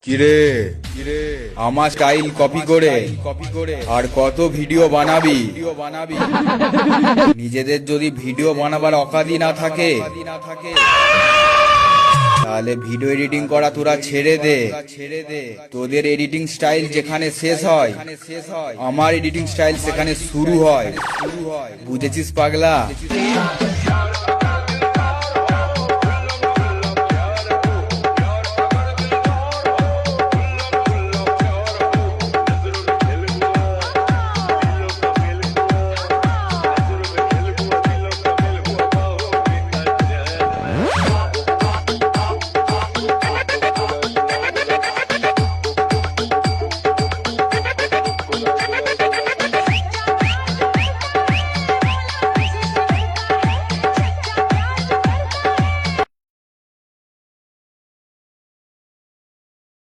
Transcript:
কিরে আমার style copy করে আর কত ভিডিও বানাবি নিজেদের যদি ভিডিও বানাবার অকাদি না থাকে তাহলে ভিডিও এডিটিং করা তোরা ছেড়ে দে। তোদের এডিটিং স্টাইল যেখানে শেষ হয় আমার এডিটিং স্টাইল সেখানে শুরু হয়। বুঝেছিস পাগলা?